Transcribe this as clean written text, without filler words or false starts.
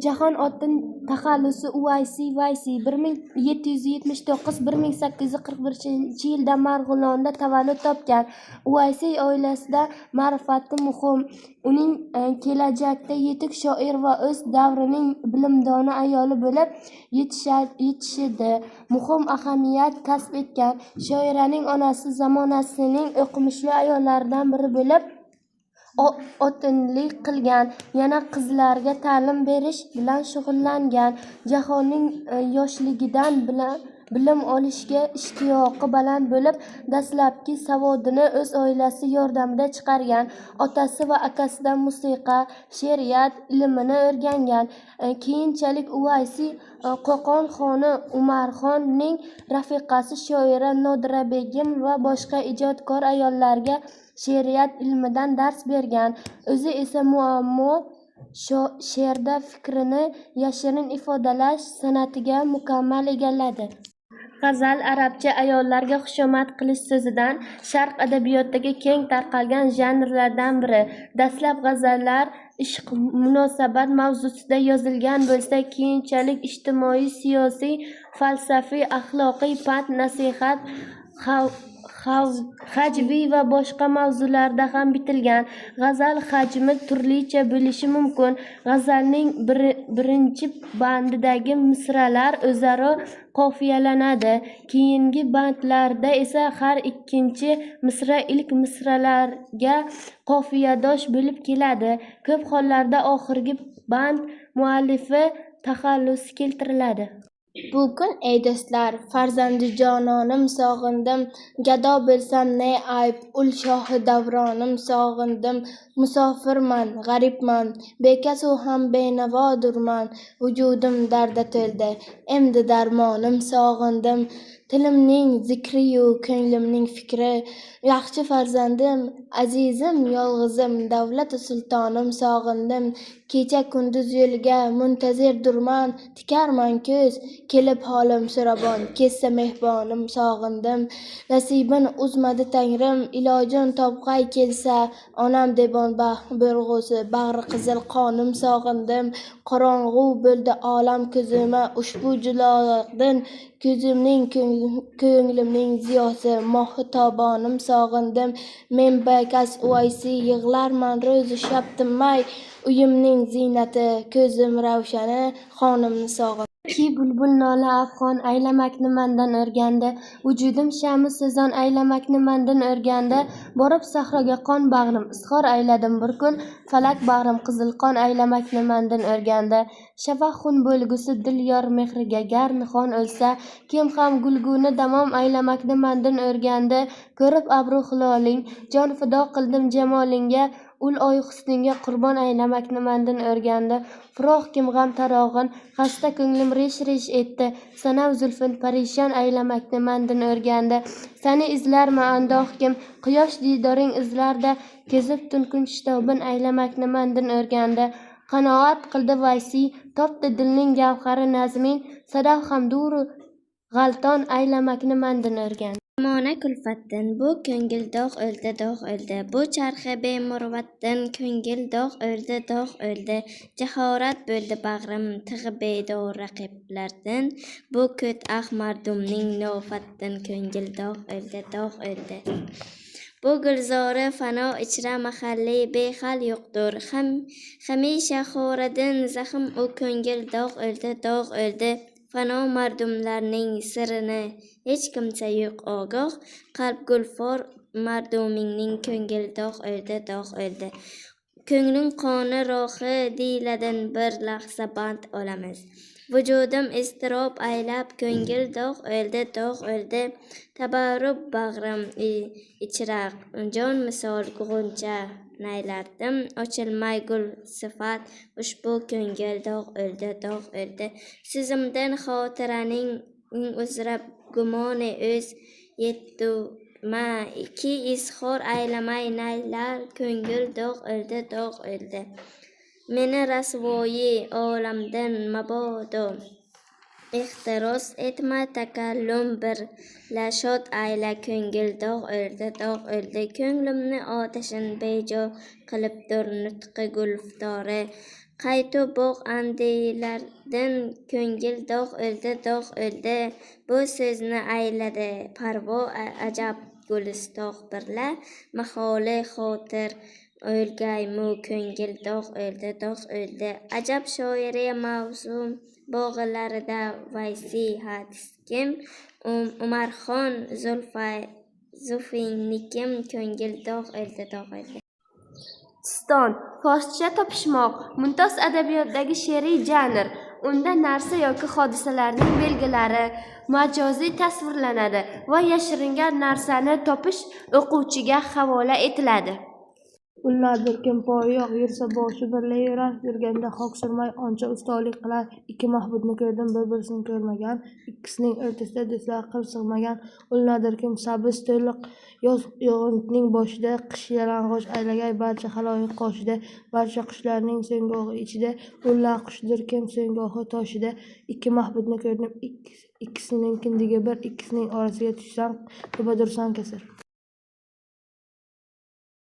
Jahon otin taxallusi Uwaysi Vaysi 1779-1841 Marg'ilonda tavallud topgan. Uwaysi oilasida ma'rifati muhim. Uning kelajakda yetuk shoir va o'z davrining bilimdon ayoli bo'lib yetishida muhim ahamiyat kasb etgan. Shoiraning onasi zamonasining o'qimishli ayollaridan biri bo'lib otinlik qilgan, yana qizlarga ta'lim berish bilan shug'ullangan. Jahonning yoshligidan bilim olishga ishtiyoqi baland bo'lib, dastlabki savodini o'z oilasi yordamida chiqargan. Otasi va akasidan musiqa, she'riyat ilmini o'rgangan. Keyinchalik Uwaysi Qo'qon xoni Umarxonning rafiqasi shoira Nodirabegim va boshqa ijodkor ayollarga she'riyat ilmidan dars bergan. O'zi esa muammo she'rda fikrini yashirin ifodalash san'atiga mukammal egalladi. G'azal arabcha ayollarga xushomad qilish so'zidan sharq adabiyotidagi keng tarqalgan janrlardan biri. Dastlab g'azallar ishq munosabat mavzusida yozilgan bo'lsa, keyinchalik ijtimoiy, siyosiy, falsafiy, axloqiy, pand nasihat, hajviy va boshqa mavzularda ham bitilgan. G'azal hajmi turlicha bo'lishi mumkin. G'azalning birinchi bandidagi misralar o'zaro qofiyalanadi. Keyingi bandlarda esa har ikkinchi misra ilk misralarga qofiyadosh bo'lib keladi. Ko'p hollarda oxirgi band muallifi taxallusi keltiriladi. Bu kun ey do'stlar, farzandi jononim sog'indim, gado bo'lsam ne ayb, ul shohi davronim sog'indim, musofirman, g'aribman, bekasu ham benavodurman, vujudim darda to'ldi, endi darmonim sog'indim, tilimning zikriyu ko'nglimning fikri, yaxshi farzandim, azizim, yolg'izim, davlati sultonim sog'indim, kecha kunduz yo'liga muntazirdirman, tikarman ko'z, kelib holim so'rabon, kessa mehbonim sog'indim, nasibin uzmadi tangrim, ilojin topg'ay kelsa, onam debon bo'lg'usi, bag'ri qizil qonim sog'indim, qorong'u bo'ldi olam ko'zima, ushbu julodan ko'zimning ko'nglimning ziyosi, mohi tobonim sog'indim, men bekas Uwaysi yig'larman ro'zi shab tinmay, uyimning ziynati, ko'zim ravshani, xonimni sog'indim. Ki bulbul nola afg'on aylamakni mandan o'rgandi, vujudim shami sezon aylamakni mandan o'rgandi, borib sahroga qon bag'rim izhor ayladim bir kun, falak bag'rim qizil qon aylamakni mandan o'rgandi. Shafaq xun bo'lgusi dil yor mehriga, gar nihon o'lsa, kim ham gulguni damom aylamakni mandan o'rgandi, ko'rib abru hiloling, jon fido qildim jamolingga, ul oy husningga qurbon aylamakni mandan o'rgandi. Firoq kim g'am tarog'in, xasta ko'nglim resh etdi, sanav zulfin parishon aylamakni mandan o'rgandi. Sani izlarma andoh kim, quyosh didoring izlarda, kezib tun kun shtobin aylamakni mandan o'rgandi. Qanoat qildi Vaysi, topdi dilning gavhari nazmin, sadaf hamduru g'alton aylamakni mandan o'rgandi. Zamona kulfatdan bu ko'ngil dog' o'ldi, bu charxi bemurvatdan ko'ngil dog' o'ldi, jahorat bo'ldi bag'rim tig'i bedor raqiblardan, bu ko't mardumning nofatdan ko'ngil dog' o'ldi. Bu gulzori fano ichra mahalliy behal yo'qdir, hamisha xo'radin zahm u ko'ngil dog' o'ldi. Fano mardumlarning sirini hech kimsa yo'q ogoh, qalb gulfor mardumingning ko'ngil dog' o'ldi. Ko'nglim qoni rohi diyladan bir lahza band olamiz. Vujudim iztirob aylab ko'ngil dog' o'ldi. Tabarruk bag'rim ichra jon misol g'uncha naylardim, ochilmay gul sifat ushbu ko'ngil dog' o'ldi. Sizimdan xotiraning uzra gumoni o'z yetduma ki izhor aylamay naylar ko'ngil dog' o'ldi. Meni rasvoyi olamdan mabodo ehtiros etma, takallum bir lashod ayla ko'ngil dog' o'ldi. Ko'nglimni otashin bejo qilibdir nutqi gulftore, Qaytu bog' andiylardan ko'ngil dog' o'ldi. Bu so'zni ayladi parvo ajab Gulistoh birla. Maholi xotir o'lgaymu ko'ngil dog' o'ldi. Ajab shoiri mavzum bog'larida Vaysi hadiskim, Umarxon Zulfinikim ko'ngil dog' o'ldi. Ston forscha topishmoq mumtoz adabiyotdagi she'riy janr. Unda narsa yoki hodisalarning belgilari majoziy tasvirlanadi va yashiringan narsani topish o'quvchiga havola etiladi. Ulardirkim poyoq yursa boshi birla yurar, yurganda hoksirmay oncha ustolik qilar. Ikki mahbubni ko'rdim, bir-birisini ko'rmagan, ikkisining o'rtasida do'stlar qirsig'magan. Ulardirkim sabz to'liq yoz yog'intining boshida, qish yalang'och aylagay barcha xaloyiq qoshida, barcha qushlarning so'nggohi ichida. Ular qushdirkim so'nggohi toshida. Ikki mahbubni ko'rdim, ikkisining kindigi bir, ikkisining orasiga tushsam, to'padursan kasir.